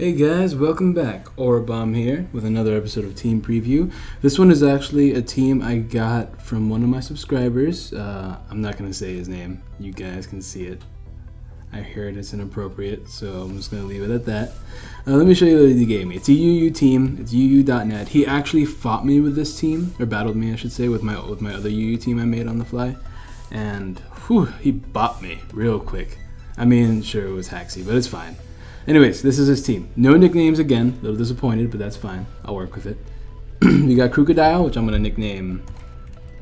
Hey guys, welcome back. Orabomb here with another episode of Team Preview. This one is actually a team I got from one of my subscribers. I'm not going to say his name. You guys can see it. I heard it's inappropriate, so I'm just going to leave it at that. Let me show you what he gave me. It's a UU team. It's UU.net. He actually fought me with this team, or battled me, I should say, with my other UU team I made on the fly. And whew, he bopped me real quick. I mean, sure, it was hacksy, but it's fine. Anyways, this is his team. No nicknames again. A little disappointed, but that's fine. I'll work with it. We got Crocodile, which I'm going to nickname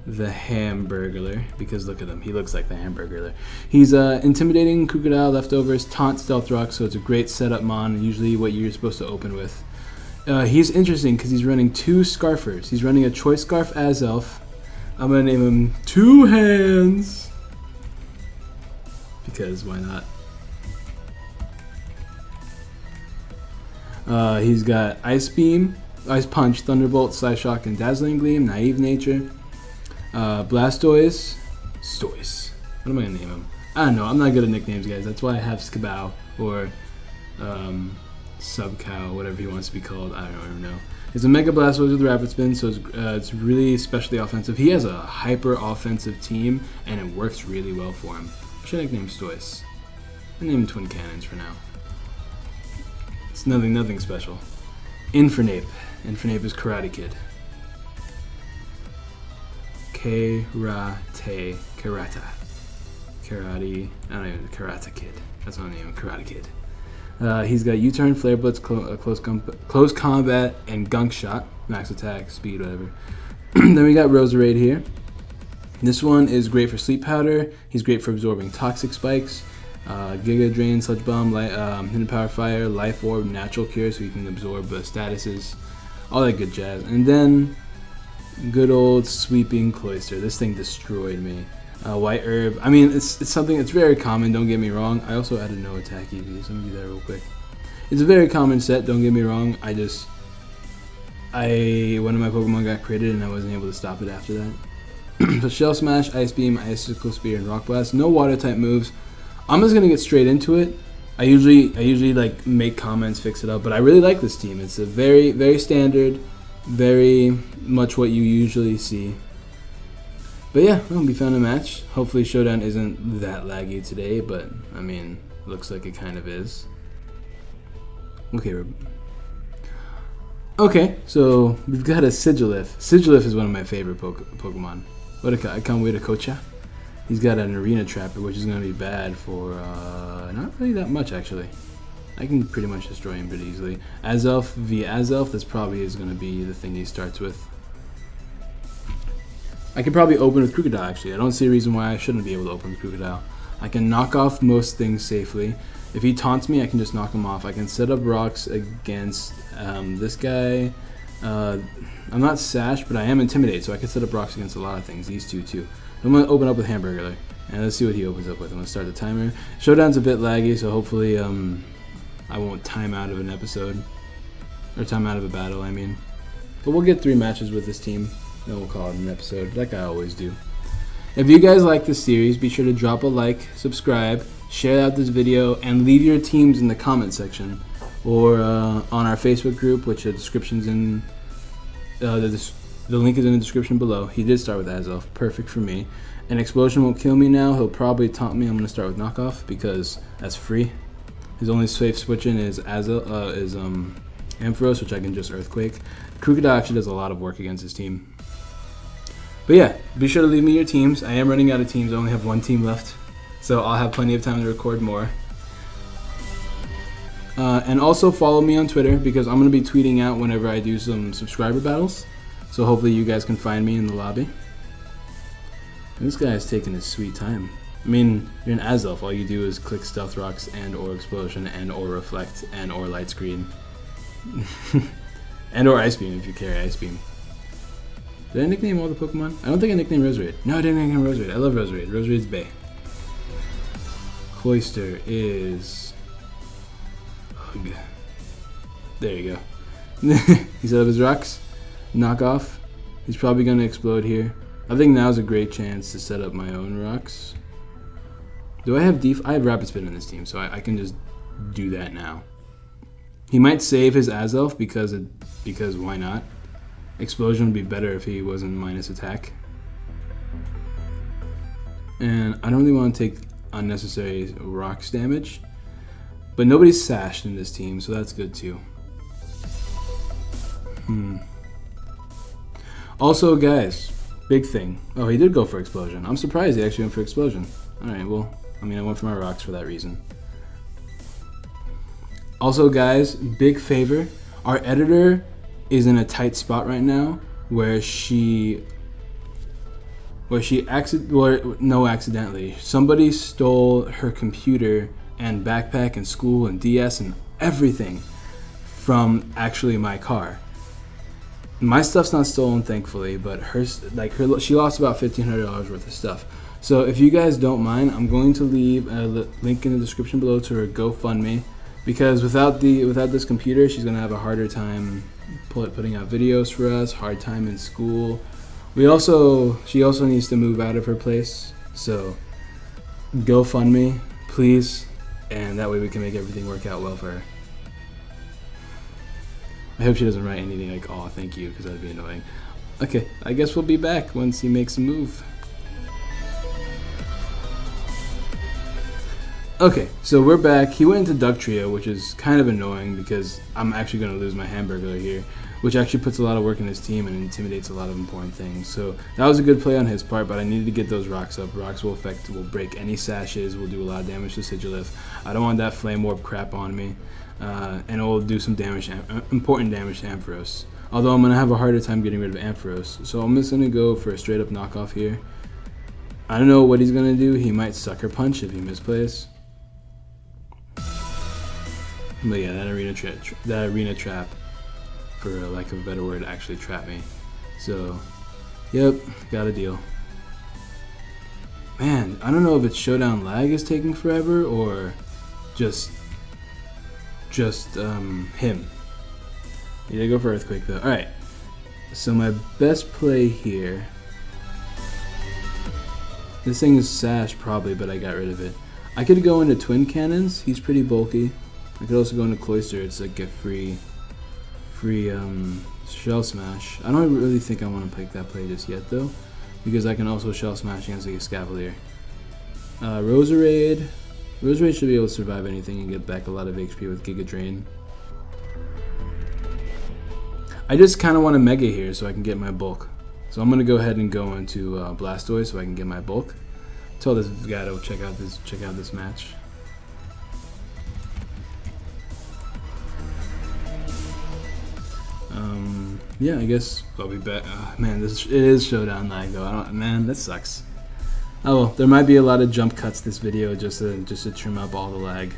the Hamburglar, because look at him. He looks like the Hamburglar. He's intimidating Crocodile, leftovers, taunt, stealth rock, so it's a great setup mon, usually what you're supposed to open with. He's interesting because he's running two Scarfers. He's running a Choice Scarf as Elf. I'm going to name him Two Hands, because why not? He's got Ice Beam, Ice Punch, Thunderbolt, Sly Shock, and Dazzling Gleam, Naive Nature. Blastoise, Stoice. What am I going to name him? I don't know. I'm not good at nicknames, guys. That's why I have Skabow or Subcow, whatever he wants to be called. I don't even know. It's a Mega Blastoise with Rapid Spin, so it's really especially offensive. He has a hyper offensive team, and it works really well for him. I should nickname Stoice. I name him Twin Cannons for now. It's nothing special. Infernape. Infernape is Karate Kid. Karate. Karate. I don't even. Karate Kid. That's my name. Karate Kid. He's got U-turn, Flare Blitz, close combat, and Gunk Shot. Max attack, speed, whatever. Then we got Roserade here. This one is great for Sleep Powder. He's great for absorbing Toxic Spikes. Giga Drain, Sludge Bomb, Hidden Power Fire, Life Orb, Natural Cure, so you can absorb statuses, all that good jazz. And then, good old Sweeping Cloister. This thing destroyed me. White Herb. I mean, it's something. It's very common. Don't get me wrong. I also added no attack EV, so let me do that real quick. It's a very common set. Don't get me wrong. One of my Pokemon got critted, and I wasn't able to stop it after that. So Shell Smash, Ice Beam, Icicle Spear, and Rock Blast. No Water type moves. I'm just gonna get straight into it. I usually like make comments, fix it up, but I really like this team. It's a very standard, very much what you usually see. But yeah, well, we found a match. Hopefully Showdown isn't that laggy today, but I mean, looks like it kind of is. Okay, so we've got a Sigilif. Sigilif is one of my favorite Pokemon. I can't wait to Kocha. He's got an Arena Trapper, which is going to be bad for not really that much, actually. I can pretty much destroy him pretty easily. Azelf v Azelf, this probably is going to be the thing he starts with. I could probably open with Crocodile, actually. I don't see a reason why I shouldn't be able to open with Crocodile. I can knock off most things safely. If he taunts me, I can just knock him off. I can set up rocks against this guy. I'm not Sash, but I am Intimidate, so I can set up rocks against a lot of things. These two, too. I'm going to open up with Hamburglar, and let's see what he opens up with. I'm going to start the timer. Showdown's a bit laggy, so hopefully I won't time out of an episode. Or time out of a battle, I mean. But we'll get 3 matches with this team, then we'll call it an episode, like I always do. If you guys like this series, be sure to drop a like, subscribe, share out this video, and leave your teams in the comment section. Or on our Facebook group, which the description's in... The link is in the description below. He did start with Azelf. Perfect for me. An Explosion won't kill me now. He'll probably taunt me. I'm going to start with Knockoff because that's free. His only safe switch-in is Ampharos, which I can just Earthquake. Crocodile actually does a lot of work against his team. But yeah, be sure to leave me your teams. I am running out of teams. I only have 1 team left. So I'll have plenty of time to record more. And also follow me on Twitter because I'm going to be tweeting out whenever I do some subscriber battles. So hopefully you guys can find me in the lobby. This guy is taking his sweet time. I mean, you're an Azelf. All you do is click Stealth Rocks and or Explosion and or Reflect and or Light Screen. And or Ice Beam if you carry Ice Beam. Did I nickname all the Pokemon? I don't think I nicknamed Roserade. No, I didn't nickname Roserade. I love Roserade. Roserade's bae. Cloister is... Hug. There you go. He set up his rocks. Knockoff. He's probably going to explode here. I think now's a great chance to set up my own rocks. Do I have I have Rapid Spin in this team, so I can just do that now. He might save his Azelf because why not? Explosion would be better if he wasn't minus attack. And I don't really want to take unnecessary rocks damage. But nobody's sashed in this team, so that's good too. Also, guys, big thing. Oh, he did go for explosion. I'm surprised he actually went for explosion. Alright, well, I mean, I went for my rocks for that reason. Also, guys, big favor. Our editor is in a tight spot right now where accidentally. Somebody stole her computer and backpack and school and DS and everything from actually my car. My stuff's not stolen, thankfully, but she lost about $1,500 worth of stuff. So if you guys don't mind, I'm going to leave a link in the description below to her GoFundMe, because without this computer, she's gonna have a harder time putting out videos for us, hard time in school. She also needs to move out of her place, so GoFundMe, please, and that way we can make everything work out well for her. I hope she doesn't write anything like, "Oh, thank you," because that'd be annoying. Okay, I guess we'll be back once he makes a move. Okay, so we're back. He went into Duck Trio, which is kind of annoying because I'm actually going to lose my Hamburglar here, which actually puts a lot of work in his team and intimidates a lot of important things. So that was a good play on his part, but I needed to get those rocks up. Rocks will break any sashes, will do a lot of damage to Sigilith. I don't want that Flame Orb crap on me, and it will do some damage, important damage to Ampharos. Although I'm going to have a harder time getting rid of Ampharos, so I'm just going to go for a straight up knockoff here. I don't know what he's going to do. He might Sucker Punch if he misplays. But yeah, that arena trap, for lack of a better word, actually trapped me. So, yep, got a deal. Man, I don't know if it's Showdown lag is taking forever or just him. He did go for Earthquake though. Alright, so my best play here. This thing is Sash probably, but I got rid of it. I could go into Twin Cannons. He's pretty bulky. I could also go into Cloister. It's like get free Shell Smash. I don't really think I want to pick that play just yet though, because I can also Shell Smash against like a Scavalier. Roserade should be able to survive anything and get back a lot of HP with Giga Drain. I just kind of want to Mega here so I can get my bulk. So I'm going to go ahead and go into Blastoise so I can get my bulk. Tell this guy to check out this match. Yeah, I guess I'll be back. Man, it is Showdown lag though. Man, that sucks. Oh well, there might be a lot of jump cuts this video just to trim up all the lag.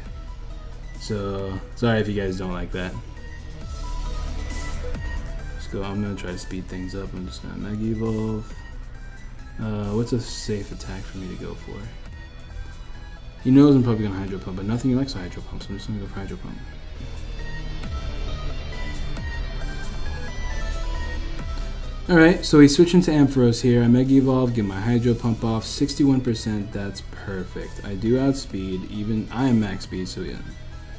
So sorry if you guys don't like that. I'm gonna try to speed things up. I'm just gonna Mega Evolve. What's a safe attack for me to go for? He knows I'm probably gonna Hydro Pump, but nothing likes a Hydro Pump, so I'm just gonna go for Hydro Pump. Alright, so we switch into Ampharos here. I Mega Evolve, get my Hydro Pump off, 61%, that's perfect. I do outspeed, even I am max speed, so yeah.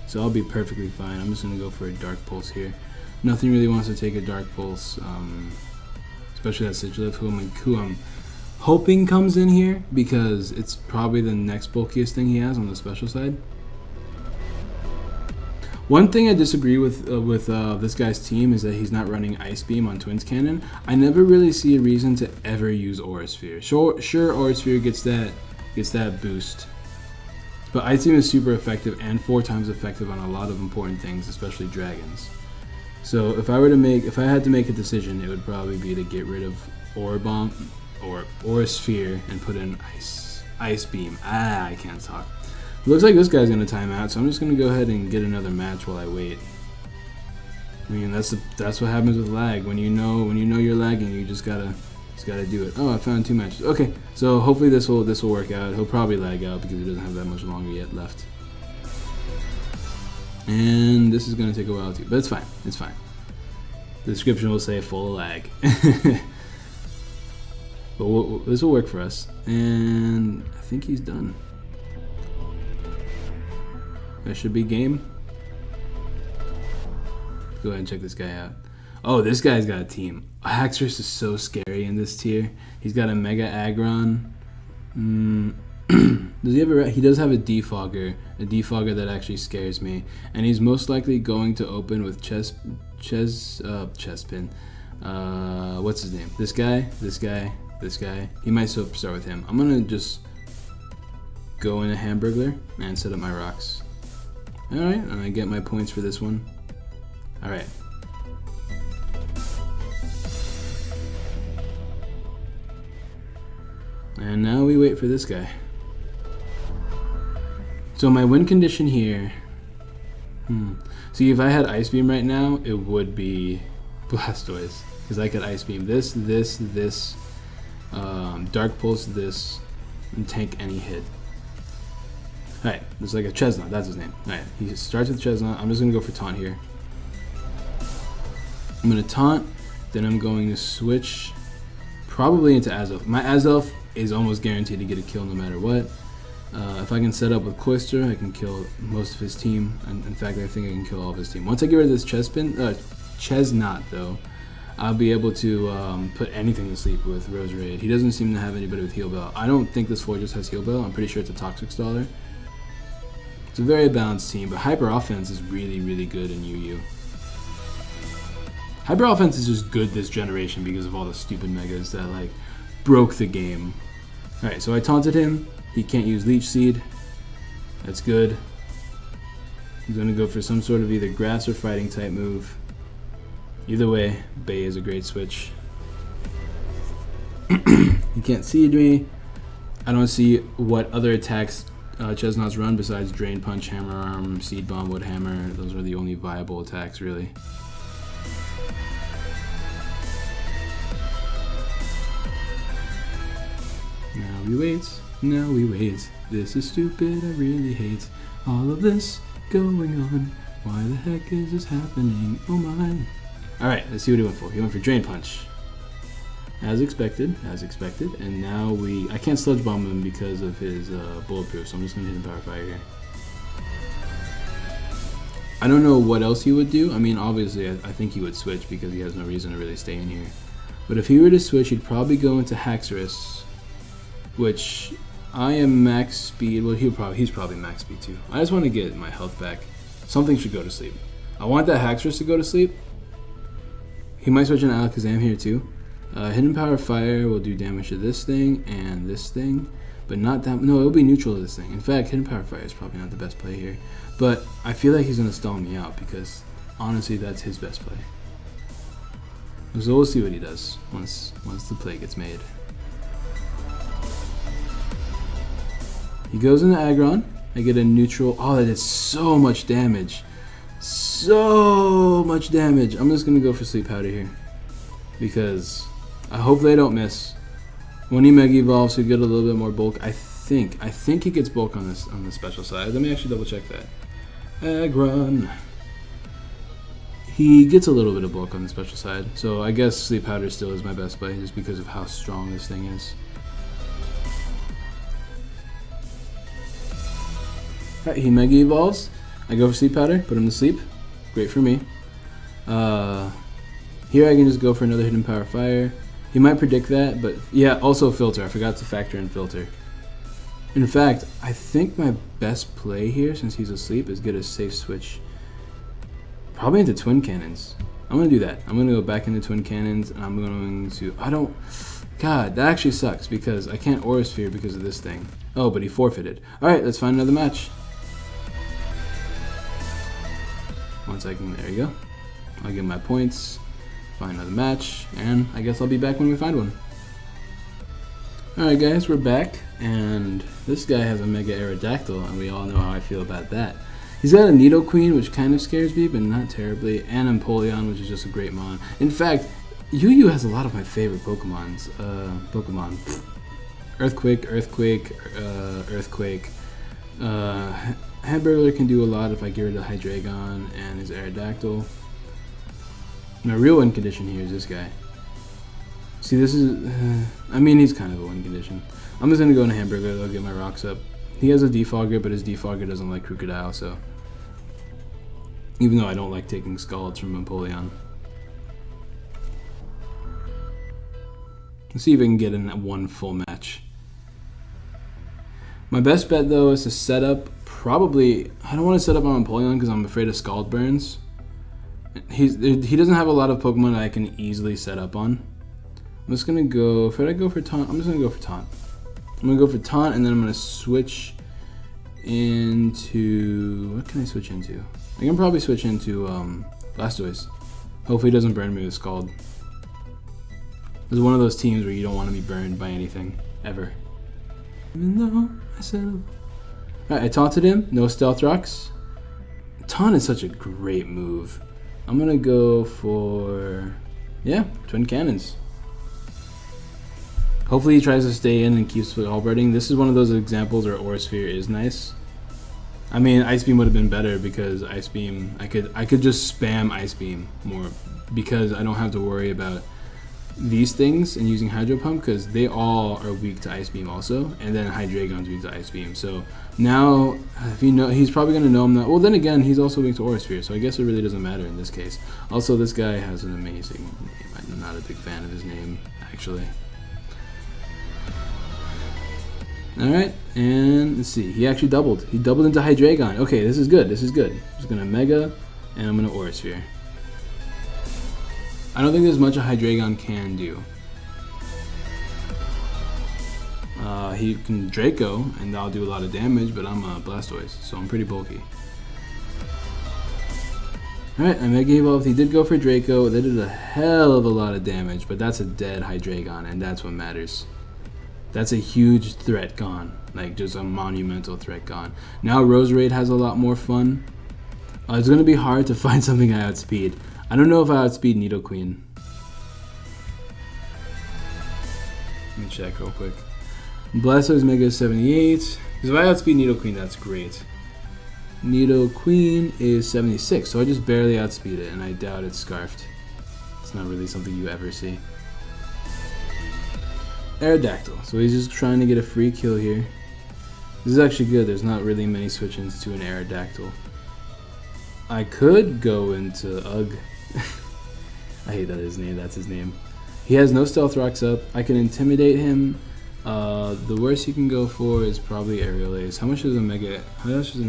So I'll be perfectly fine. I'm just gonna go for a Dark Pulse here. Nothing really wants to take a Dark Pulse, especially that Sigilith, who I'm hoping comes in here, because it's probably the next bulkiest thing he has on the special side. One thing I disagree with this guy's team is that he's not running Ice Beam on Twins Cannon. I never really see a reason to ever use Aura Sphere. Sure, Aura Sphere gets that boost, but Ice Beam is super effective and 4 times effective on a lot of important things, especially dragons. So if I had to make a decision, it would probably be to get rid of Aura Bomb or Aura Sphere and put in Ice Beam. I can't talk. It looks like this guy's gonna time out, so I'm just gonna go ahead and get another match while I wait. I mean, that's what happens with lag. When you know you're lagging, you just gotta do it. Oh, I found 2 matches. Okay, so hopefully this will work out. He'll probably lag out because he doesn't have that much longer yet left. And this is gonna take a while too, but it's fine. It's fine. The description will say full of lag. But this will work for us. And I think he's done. That should be game. go ahead and check this guy out. Oh, this guy's got a team. Haxorus is so scary in this tier. He's got a Mega Aggron. Does he have a? He does have a defogger that actually scares me, and he's most likely going to open with Chespin. What's his name? This guy. He might start with him. I'm gonna just go in a Hamburglar and set up my rocks. All right, and I get my points for this one. All right. And now we wait for this guy. So my win condition here. See, if I had Ice Beam right now, it would be Blastoise, because I could Ice Beam this, Dark Pulse this, and tank any hit. Alright, there's like a Chestnut, that's his name. Alright, he starts with Chestnut. I'm just gonna go for Taunt here. I'm gonna Taunt, then I'm going to switch probably into Azelf. My Azelf is almost guaranteed to get a kill no matter what. If I can set up with Cloyster, I can kill most of his team. And in fact, I think I can kill all of his team. Once I get rid of this Chestnut, though, I'll be able to put anything to sleep with Roserade. He doesn't seem to have anybody with Heal Bell. I don't think this Fortress has Heal Bell. I'm pretty sure it's a Toxic Staller. It's a very balanced team, but Hyper Offense is really, really good in UU. Hyper Offense is just good this generation because of all the stupid megas that like broke the game. Alright, so I taunted him. He can't use Leech Seed. That's good. He's going to go for some sort of either grass or fighting type move. Either way, Bay is a great switch. He can't seed me. I don't see what other attacks Chestnuts run besides Drain Punch, Hammer Arm, Seed Bomb, Wood Hammer. Those are the only viable attacks, really. Now we wait. This is stupid, I really hate all of this going on. Why the heck is this happening? Oh my. Alright, let's see what he went for. He went for Drain Punch. As expected. And now I can't Sludge Bomb him because of his Bulletproof, so I'm just going to hit him Power Fire here. I don't know what else he would do. I mean, obviously, I think he would switch because he has no reason to really stay in here. But if he were to switch, he'd probably go into Haxorus, which I am max speed. Well, he's probably max speed too. I just want to get my health back. Something should go to sleep. I want that Haxorus to go to sleep. He might switch into Alakazam here too. Hidden Power Fire will do damage to this thing and this thing, but not that. No, it'll be neutral to this thing. In fact, Hidden Power Fire is probably not the best play here. But I feel like he's gonna stall me out because honestly, that's his best play. So we'll see what he does once the play gets made. He goes into Aggron. I get a neutral. Oh, that did so much damage. So much damage. I'm just going to go for Sleep Powder here. Because I hope they don't miss. When he Mega Evolves, he'll get a little bit more bulk. I think he gets bulk on the special side. Let me actually double check that. Aggron. He gets a little bit of bulk on the special side. So I guess Sleep Powder still is my best play just because of how strong this thing is. Alright, he Mega Evolves. I go for Sleep Powder, put him to sleep. Great for me. Here I can just go for another Hidden Power Fire. He might predict that, but yeah, also Filter. I forgot to factor in Filter. In fact, I think my best play here, since he's asleep, is get a safe switch. Probably into Twin Cannons. I'm going to do that. I'm going to go back into Twin Cannons, and I'm going to... God, that actually sucks, because I can't Aura Sphere because of this thing. Oh, but he forfeited. Alright, let's find another match. 1 second, there you go. I'll get my points, find another match, and I guess I'll be back when we find one. Alright guys, we're back, and this guy has a Mega Aerodactyl, and we all know how I feel about that. He's got a Nidoqueen, which kind of scares me, but not terribly, and Empoleon, which is just a great mon. In fact, UU has a lot of my favorite Pokemon. Earthquake. Hamburglar can do a lot if I get rid of Hydreigon and his Aerodactyl. My real win condition here is this guy. See, this is... I mean, he's kind of a win condition. I'm just going to go into Hamburglar, though, get my rocks up. He has a Defogger, but his Defogger doesn't like Crocodile, so... Even though I don't like taking Scalds from Empoleon. Let's see if I can get in that one full match. My best bet though is to set up probably... I don't want to set up on Empoleon because I'm afraid of Scald Burns. He doesn't have a lot of Pokemon that I can easily set up on. I'm just going to go... If I go for Taunt, I'm just going to go for Taunt. I'm going to go for Taunt and then I'm going to switch into... What can I switch into? I can probably switch into Blastoise. Hopefully it doesn't burn me with Scald. This is one of those teams where you don't want to be burned by anything, ever. Even though I said... Alright, I taunted him. No Stealth Rocks. Taunt is such a great move. I'm gonna go for... Yeah, Twin Cannons. Hopefully he tries to stay in and keeps halberding. This is one of those examples where Aura Sphere is nice. I mean, Ice Beam would have been better because Ice Beam... I could just spam Ice Beam more because I don't have to worry about these things and using Hydro Pump because they all are weak to Ice Beam also, and then Hydreigon's weak to Ice Beam. So now, if you know, he's probably going to know him that. Well, then again, he's also weak to Aura Sphere, so I guess it really doesn't matter in this case. Also, this guy has an amazing name. I'm not a big fan of his name, actually. Alright, and let's see. He actually doubled. He doubled into Hydreigon. Okay, this is good. This is good. I'm just going to Mega, and I'm going to Aura Sphere. I don't think there's much a Hydreigon can do. He can Draco, and that'll do a lot of damage, but I'm a Blastoise, so I'm pretty bulky. Alright, I Mega Evolved. He did go for Draco. That did a hell of a lot of damage, but that's a dead Hydreigon, and that's what matters. That's a huge threat gone. Like, just a monumental threat gone. Now Roserade has a lot more fun. It's going to be hard to find something I outspeed. I don't know if I outspeed Nidoqueen. Let me check real quick. Blastoise Mega is 78. Because if I outspeed Nidoqueen, that's great. Nidoqueen is 76, so I just barely outspeed it, and I doubt it's Scarfed. It's not really something you ever see. Aerodactyl. So he's just trying to get a free kill here. This is actually good. There's not really many switch-ins to an Aerodactyl. I could go into Ugg. I hate that that's his name. He has no Stealth Rocks up. I can intimidate him. The worst he can go for is probably Aerial Ace. How much does an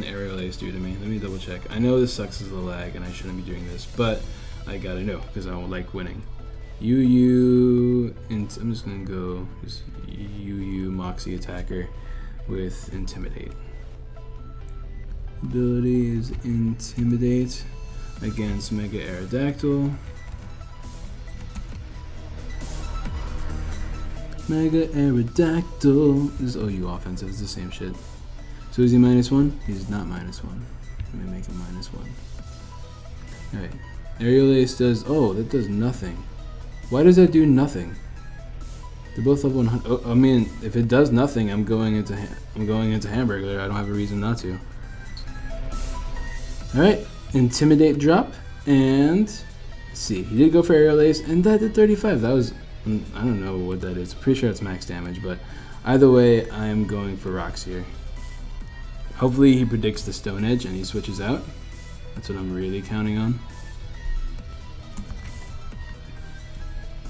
Aerial Ace do to me? Let me double check. I know this sucks as a lag and I shouldn't be doing this, but I gotta know because I don't like winning. I'm just gonna go just UU Moxie Attacker with Intimidate. Ability is Intimidate against Mega Aerodactyl. Mega Aerodactyl. This is OU offensive, it's the same shit. So is he -1? He's not -1. Let me make him -1. Alright. Aerial Ace does, oh, that does nothing. Why does that do nothing? They're both level 100. Oh, I mean, if it does nothing, I'm going into Hamburglar. I don't have a reason not to. Alright, Intimidate drop, and let's see, he did go for Aerial Ace, and that did 35. That was, I don't know what that is. I'm pretty sure it's max damage, but either way, I am going for Rocks here. Hopefully he predicts the Stone Edge and he switches out. That's what I'm really counting on.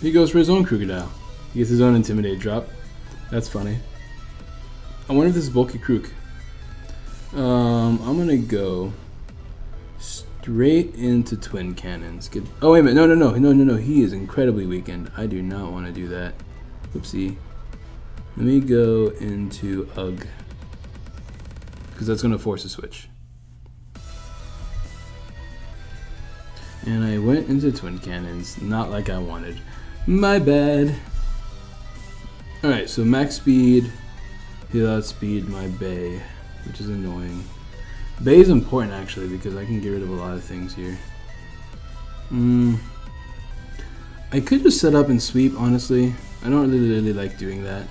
He goes for his own Krookodile. He gets his own Intimidate drop. That's funny. I wonder if this is bulky Krook. I'm gonna go straight into Twin Cannons. Oh wait a minute, no, he is incredibly weakened. I do not want to do that. Oopsie. Let me go into Ugg, because that's going to force a switch. And I went into Twin Cannons, not like I wanted. My bad. Alright, so max speed, he'll outspeed my Bay, which is annoying. Bay is important actually because I can get rid of a lot of things here. I could just set up and sweep, honestly. I don't really like doing that.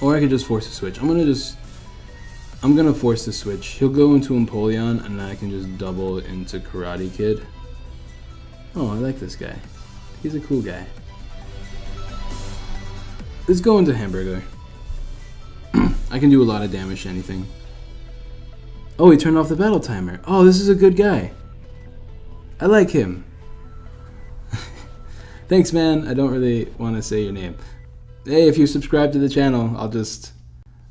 Or I could just force a switch. I'm gonna force the switch. He'll go into Empoleon and then I can just double into Karate Kid. Oh, I like this guy. He's a cool guy. Let's go into Hamburglar. I can do a lot of damage to anything. Oh, he turned off the battle timer. Oh, this is a good guy. I like him. Thanks, man. I don't really want to say your name. Hey, if you subscribe to the channel, I'll just...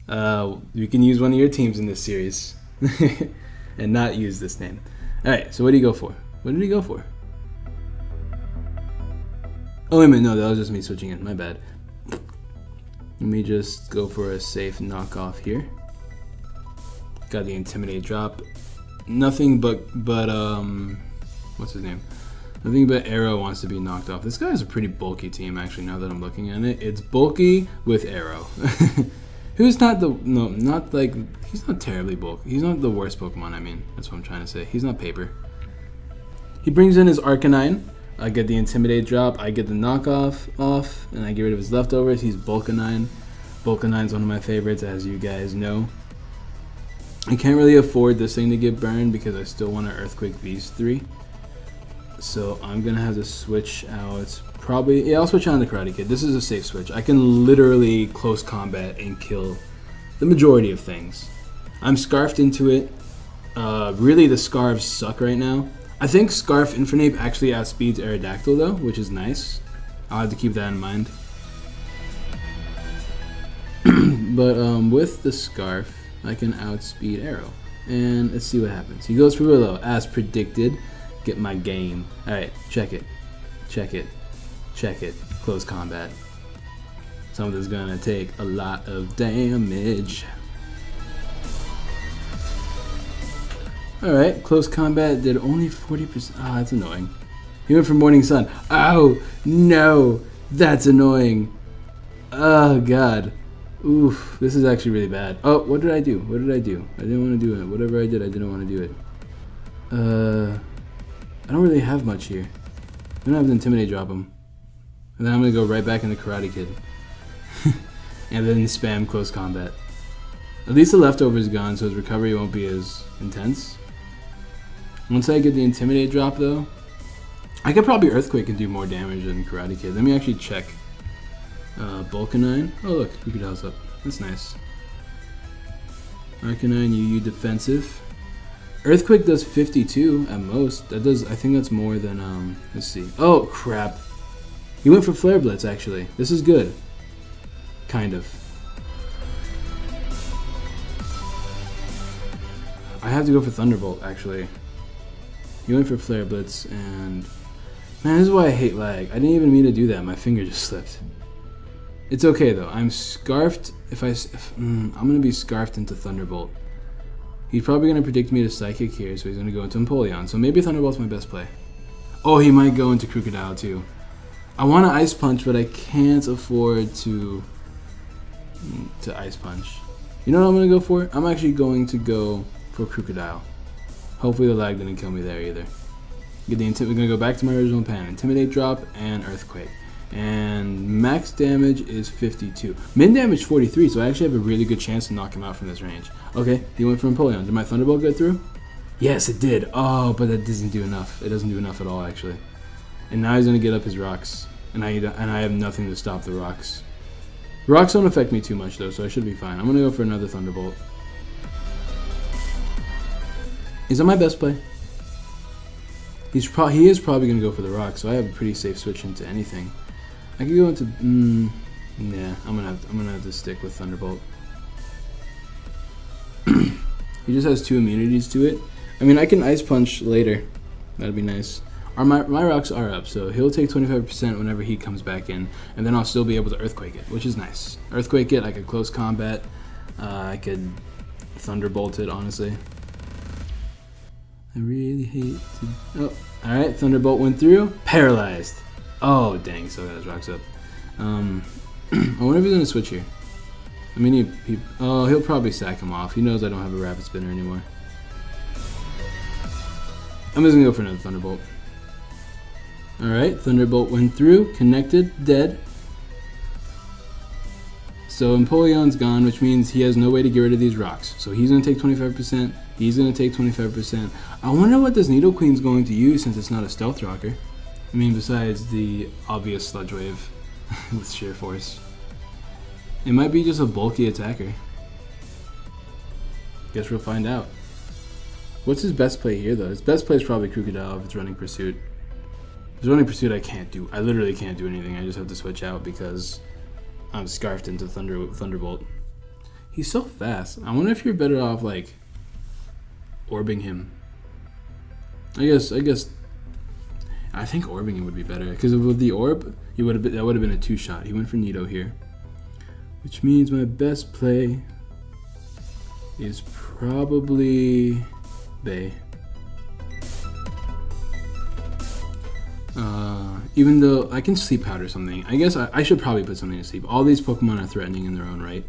you can use one of your teams in this series. And not use this name. Alright, so what do you go for? What did he go for? Oh, wait a minute. No, that was just me switching in. My bad. Let me just go for a safe knockoff here. Got the Intimidate drop. Nothing but what's his name? Nothing but Arrow wants to be knocked off. This guy is a pretty bulky team, actually, now that I'm looking at it. It's bulky with Arrow. Who's not the... No, not like... He's not terribly bulky. He's not the worst Pokemon, I mean. That's what I'm trying to say. He's not Paper. He brings in his Arcanine. I get the Intimidate drop. I get the knockoff off. And I get rid of his leftovers. He's Bulkanine. Bulkanine's one of my favorites, as you guys know. I can't really afford this thing to get burned because I still want to Earthquake these three. So I'm going to have to switch out... Probably... Yeah, I'll switch on the Karate Kid. This is a safe switch. I can literally close combat and kill the majority of things. I'm Scarfed into it. Really, the Scarves suck right now. I think Scarf Infernape actually outspeeds Aerodactyl, though, which is nice. I'll have to keep that in mind. But with the Scarf, I can outspeed Arrow. And let's see what happens. He goes for Willow, as predicted. Get my game. Alright, check it. Check it. Check it. Close combat. Something's gonna take a lot of damage. Alright, close combat did only 40%. Ah, that's annoying. He went for Morning Sun. Oh, no. That's annoying. Oh, God. Oof, this is actually really bad. Oh, what did I do? What did I do? I didn't want to do it. Whatever I did, I didn't want to do it. I don't really have much here. I'm gonna have to Intimidate drop him. And then I'm gonna go right back into Karate Kid. And then spam close combat. At least the leftover is gone, so his recovery won't be as intense. Once I get the Intimidate drop, though, I could probably Earthquake and do more damage than Karate Kid. Let me actually check. Bulkanine. Oh, look, Crocodile's up. That's nice. Arcanine, UU defensive. Earthquake does 52 at most. That does, I think that's more than, let's see. Oh, crap. He went for Flare Blitz, actually. This is good. Kind of. I have to go for Thunderbolt, actually. He went for Flare Blitz, and... Man, this is why I hate lag. I didn't even mean to do that. My finger just slipped. It's okay, though. I'm Scarfed. I'm going to be Scarfed into Thunderbolt. He's probably going to predict me to Psychic here, so he's going to go into Empoleon. So maybe Thunderbolt's my best play. Oh, he might go into Crocodile, too. I want to Ice Punch, but I can't afford to Ice Punch. You know what I'm going to go for? I'm actually going to go for Crocodile. Hopefully the lag didn't kill me there either. We're going to go back to my original plan. Intimidate drop and Earthquake. And max damage is 52. Min damage 43, so I actually have a really good chance to knock him out from this range. Okay, he went for Empoleon. Did my Thunderbolt get through? Yes, it did. Oh, but that doesn't do enough. It doesn't do enough at all, actually. And now he's going to get up his rocks. And I have nothing to stop the rocks. Rocks don't affect me too much, though, so I should be fine. I'm going to go for another Thunderbolt. Is that my best play? He is probably going to go for the rock, so I have a pretty safe switch into anything. I could go into... yeah, I'm gonna have to stick with Thunderbolt. He just has 2 immunities to it. I mean, I can Ice Punch later. That'd be nice. My rocks are up, so he'll take 25% whenever he comes back in, and then I'll still be able to Earthquake it, which is nice. Earthquake it, I could close combat. I could Thunderbolt it, honestly. I really hate to... Oh, alright, Thunderbolt went through. Paralyzed. Oh, dang, so that rocks up. I wonder if he's going to switch here. I mean, he'll probably sack him off. He knows I don't have a Rapid Spinner anymore. I'm just going to go for another Thunderbolt. Alright, Thunderbolt went through, connected, dead. So Empoleon's gone, which means he has no way to get rid of these rocks. So he's going to take 25%, he's going to take 25%. I wonder what this Nidoqueen's going to use since it's not a Stealth Rocker. I mean, besides the obvious Sludge Wave with Sheer Force. It might be just a bulky attacker. Guess we'll find out. What's his best play here, though? His best play is probably Crocodile if it's running Pursuit. If it's running Pursuit, I literally can't do anything. I just have to switch out because I'm scarfed into Thunderbolt. He's so fast. I wonder if you're better off, like, orbing him. I think orbing him would be better. Because with the orb, that would have been a 2-shot. He went for Nito here. Which means my best play is probably Bay. Even though I can sleep powder something. I guess I should probably put something to sleep. All these Pokemon are threatening in their own right.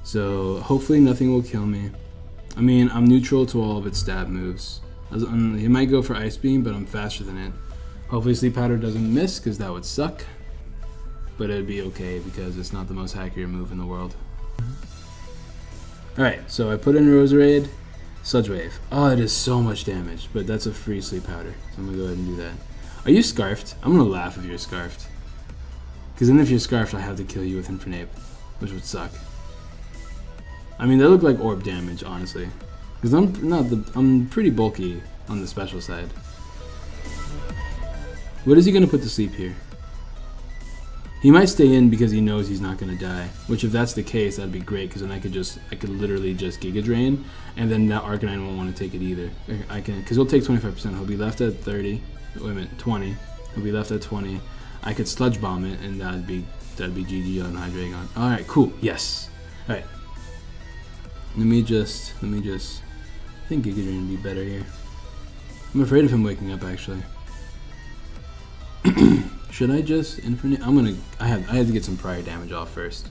So hopefully nothing will kill me. I mean, I'm neutral to all of its stab moves. It might go for Ice Beam, but I'm faster than it. Hopefully Sleep Powder doesn't miss, because that would suck. But it'd be okay, because it's not the most accurate move in the world. Alright, so I put in Roserade, Sludge Wave. Oh, it is so much damage, but that's a free Sleep Powder. So I'm going to go ahead and do that. Are you Scarfed? I'm going to laugh if you're Scarfed. Because then if you're Scarfed, I have to kill you with Infernape, which would suck. I mean, they look like orb damage, honestly. Because I'm pretty bulky on the special side. What is he going to put to sleep here? He might stay in because he knows he's not going to die. Which, if that's the case, that'd be great, because then I could literally just Giga Drain, and then that Arcanine won't want to take it either. Because he'll take 25%. He'll be left at 30. Wait a minute, 20. He'll be left at 20. I could Sludge Bomb it, and that'd be GG on Hydreigon. All right, cool. Yes. All right. Let me just. I think Giga Drain would be better here. I'm afraid of him waking up, actually. Should I just Infinite? I have to get some prior damage off first.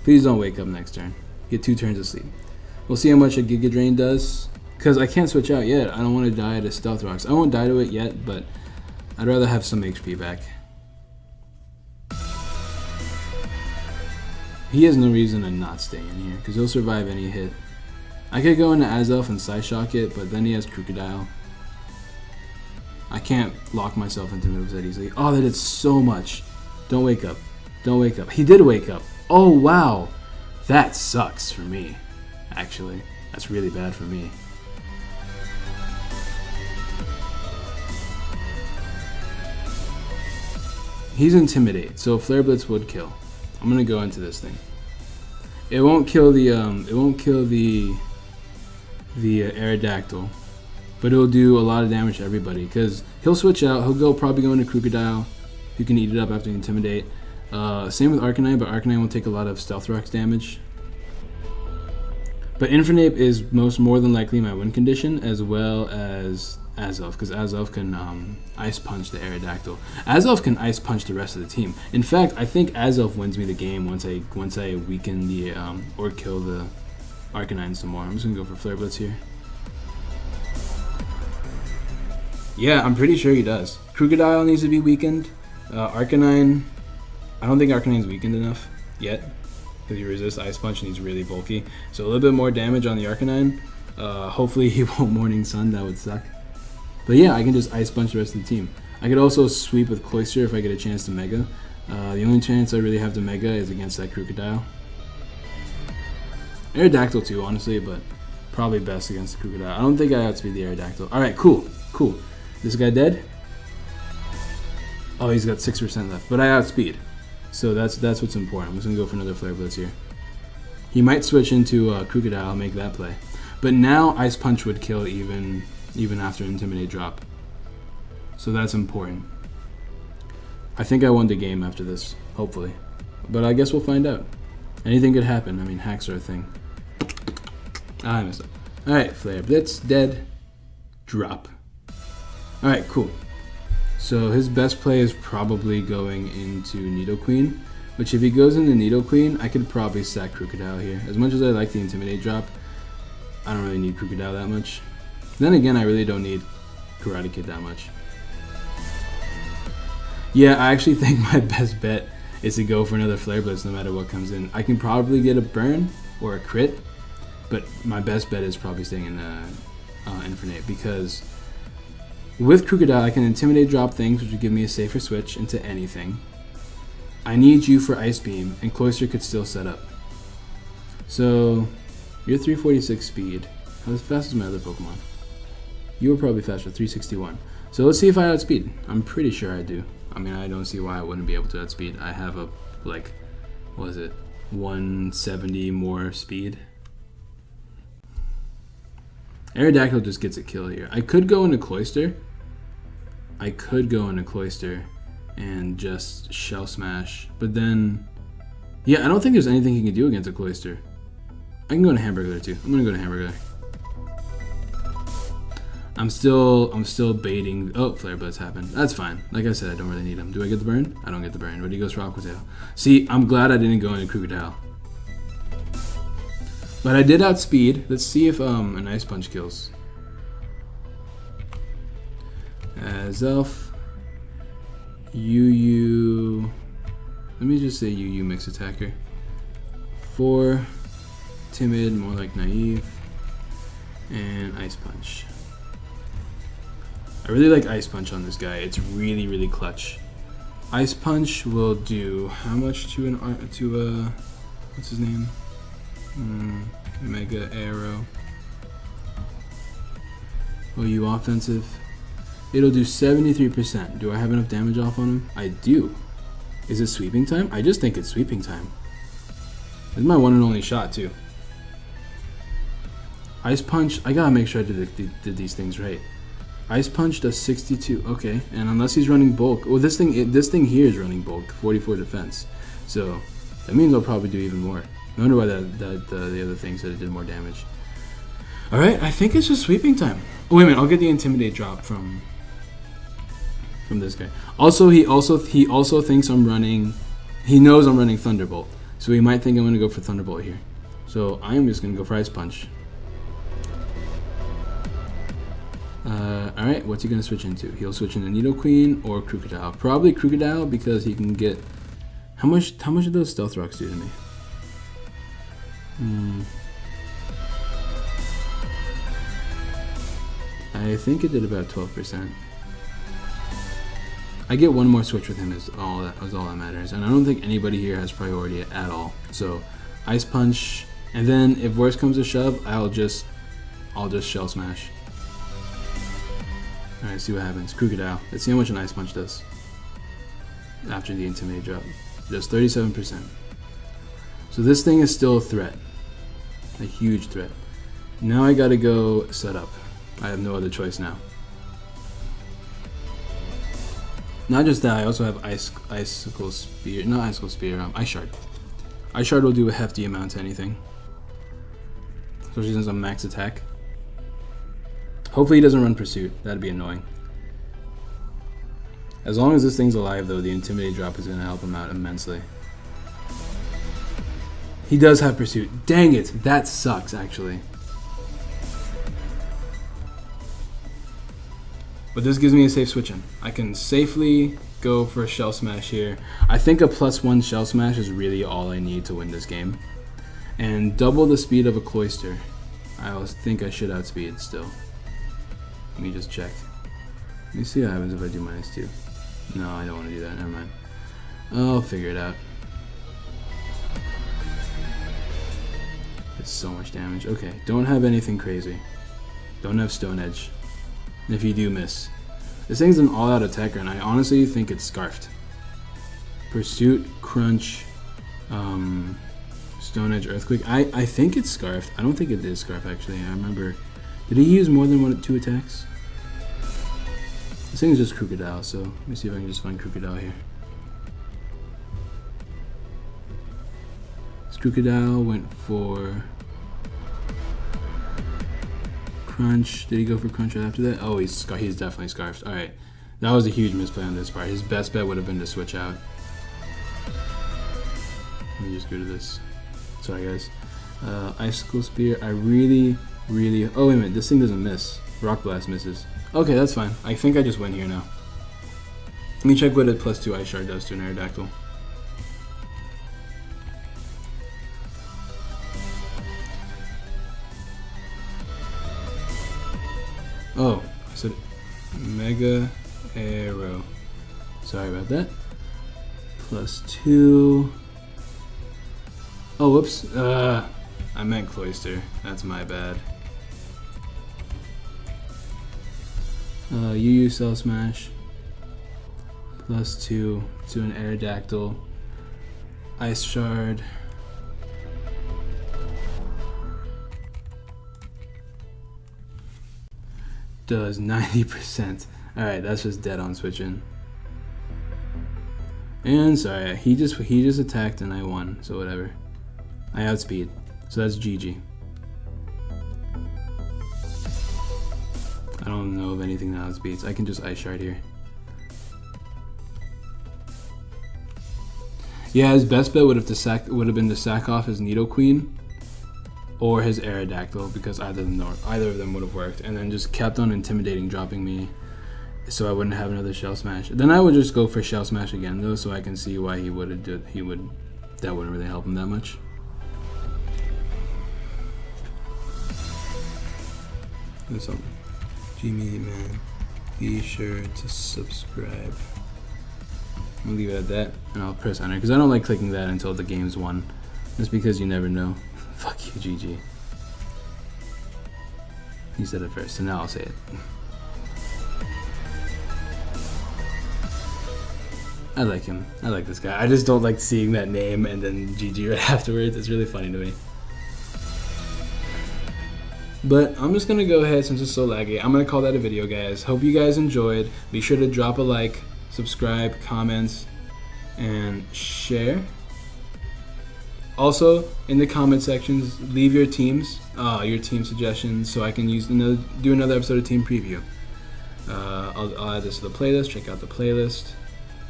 Please don't wake up next turn. Get 2 turns of sleep. We'll see how much a Giga Drain does. Because I can't switch out yet. I don't want to die to Stealth Rocks. I won't die to it yet, but I'd rather have some HP back. He has no reason to not stay in here, because he'll survive any hit. I could go into Azelf and Psyshock it, but then he has Crocodile. I can't lock myself into moves that easily. Oh, that did so much. Don't wake up. Don't wake up. He did wake up. Oh, wow. That sucks for me, actually. That's really bad for me. He's Intimidate, so Flare Blitz would kill. I'm gonna go into this thing. It won't kill the Aerodactyl, but it'll do a lot of damage to everybody, because he'll switch out. He'll probably go into Crocodile, who can eat it up after Intimidate. Same with Arcanine, but Arcanine will take a lot of Stealth Rocks damage. But Infernape is more than likely my win condition, as well as Azelf, because Azelf can Ice Punch the Aerodactyl. Azelf can Ice Punch the rest of the team. In fact, I think Azelf wins me the game once I weaken the or kill the Arcanine some more. I'm just gonna go for Flare Blitz here. Yeah, I'm pretty sure he does. Crocodile needs to be weakened. Arcanine, I don't think Arcanine's weakened enough yet, because he resists Ice Punch and he's really bulky. So a little bit more damage on the Arcanine. Hopefully he won't Morning Sun, that would suck. But yeah, I can just Ice Punch the rest of the team. I could also sweep with Cloyster if I get a chance to Mega. The only chance I really have to Mega is against that Crocodile. Aerodactyl too, honestly, but probably best against the Crocodile. I don't think I outspeed the Aerodactyl. Alright, cool. This guy dead? Oh, he's got 6% left, but I outspeed. So that's what's important. I'm just gonna go for another Flare Blitz here. He might switch into Crocodile, make that play. But now Ice Punch would kill even after Intimidate drop. So that's important. I think I won the game after this, hopefully. But I guess we'll find out. Anything could happen. I mean, hacks are a thing. I messed up. Alright, Flare Blitz, dead. Drop. Alright, cool. So his best play is probably going into Nidoqueen, which if he goes into Nidoqueen, I could probably sack Crocodile here. As much as I like the Intimidate drop, I don't really need Crocodile that much. Then again, I really don't need Karate Kid that much. Yeah, I actually think my best bet is to go for another Flare Blitz no matter what comes in. I can probably get a burn or a crit, but my best bet is probably staying in Infernape, because with Crocodile I can Intimidate drop things, which would give me a safer switch into anything. I need you for Ice Beam, and Cloyster could still set up. So, you're 346 speed. How fast is my other Pokemon? You were probably faster, 361. So let's see if I outspeed. I'm pretty sure I do. I mean, I don't see why I wouldn't be able to outspeed. I have a, like, what is it? 170 more speed. Aerodactyl just gets a kill here. I could go into Cloyster. And just Shell Smash. But then, yeah, I don't think there's anything he can do against a Cloyster. I can go into Hamburglar too. I'm gonna go to Hamburglar. I'm still baiting. Oh, Flare Blitz happened. That's fine. Like I said, I don't really need him. Do I get the burn? I don't get the burn. But he goes for Aqua Tail. See, I'm glad I didn't go into Crocodile. But I did outspeed. Let's see if an Ice Punch kills. Zelf. UU. Let me just say UU Mix Attacker. 4. Timid, more like Naive. And Ice Punch. I really like Ice Punch on this guy. It's really, really clutch. Ice Punch will do how much to what's his name? Mega Arrow. OU offensive. It'll do 73%. Do I have enough damage off on him? I do. Is it sweeping time? I just think it's sweeping time. This is my one and only shot too. Ice Punch. I gotta make sure I did these things right. Ice Punch does 62. Okay, and unless he's running bulk, well, this thing here is running bulk, 44 defense. So that means I'll probably do even more. No wonder why the other thing said it did more damage. All right, I think it's just sweeping time. Oh, wait a minute, I'll get the Intimidate drop from this guy. Also, he also thinks I'm running. He knows I'm running Thunderbolt, so he might think I'm gonna go for Thunderbolt here. So I am just gonna go for Ice Punch. Alright, what's he going to switch into? He'll switch into Nidoqueen or Crocodile. Probably Crocodile because he can get... How much do those Stealth Rocks do to me? I think it did about 12%. I get one more switch with him is all that matters. And I don't think anybody here has priority at all. So, Ice Punch. And then if worse comes to shove, I'll just Shell Smash. Alright, see what happens. Crocodile. Let's see how much an Ice Punch does. After the Intimidate drop. Just 37%. So this thing is still a threat. A huge threat. Now I gotta go set up. I have no other choice now. Not just that, I also have Icicle Spear. Not Icicle Spear, Ice Shard. Ice Shard will do a hefty amount to anything. Especially since I'm max attack. Hopefully he doesn't run Pursuit. That'd be annoying. As long as this thing's alive, though, the Intimidate drop is going to help him out immensely. He does have Pursuit. Dang it! That sucks, actually. But this gives me a safe switch in. I can safely go for a Shell Smash here. I think a +1 Shell Smash is really all I need to win this game. And double the speed of a Cloyster. I think I should outspeed still. Let me just check. Let me see what happens if I do -2. No, I don't want to do that. Never mind. I'll figure it out. It's so much damage. Okay, don't have anything crazy. Don't have Stone Edge. If you do miss. This thing's an all-out attacker, and I honestly think it's Scarfed. Pursuit, Crunch, Stone Edge, Earthquake. I think it's Scarfed. I don't think it is Scarf, actually. I remember... Did he use more than 2 attacks? This thing is just Crocodile, so let me see if I can just find Crocodile here. This Crocodile went for Crunch. Did he go for Crunch right after that? Oh, he's definitely Scarfed. Alright, that was a huge misplay on this part. His best bet would have been to switch out. Let me just go to this. Sorry, guys. Icicle Spear. I really... Oh, wait a minute. This thing doesn't miss. Rock Blast misses. Okay, that's fine. I think I just win here now. Let me check what a +2 Ice Shard does to an Aerodactyl. Oh, I said Mega Arrow. Sorry about that. +2. Oh, whoops. I meant Cloyster. That's my bad. UU Cell Smash. +2 to an Aerodactyl. Ice Shard. Does 90%. Alright, that's just dead on switching. And sorry, he just attacked and I won, so whatever. I outspeed, so that's GG. I don't know of anything that outspeeds. I can just Ice Shard here. Yeah, his best bet would have been to sack off his Nidoqueen or his Aerodactyl, because either of them would have worked, and then just kept on intimidating, dropping me, so I wouldn't have another Shell Smash. Then I would just go for Shell Smash again though, so I can see why that wouldn't really help him that much. What's up? Jimmy, man, be sure to subscribe. I'll leave it at that, and I'll press enter, because I don't like clicking that until the game's won. Just because you never know. Fuck you, GG. You said it first, so now I'll say it. I like him. I like this guy. I just don't like seeing that name and then GG right afterwards. It's really funny to me. But I'm just gonna go ahead, since it's so laggy, I'm gonna call that a video, guys. Hope you guys enjoyed. Be sure to drop a like, subscribe, comment, and share. Also, in the comment sections, leave your team suggestions, so I can do another episode of Team Preview. I'll add this to the playlist. Check out the playlist.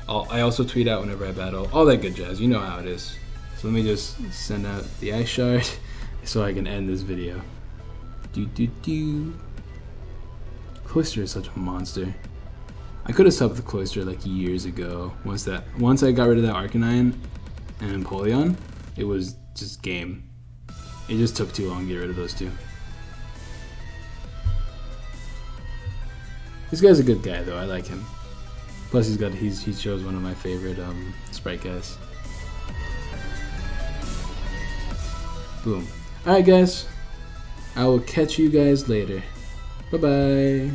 I also tweet out whenever I battle. All that good jazz. You know how it is. So let me just send out the Ice Shard so I can end this video. Cloyster is such a monster. I could have subbed the Cloyster like years ago. Once I got rid of that Arcanine and Empoleon, it was just game. It just took too long to get rid of those two. This guy's a good guy though, I like him. Plus he chose one of my favorite sprite guys. Boom. Alright guys, I will catch you guys later. Bye bye.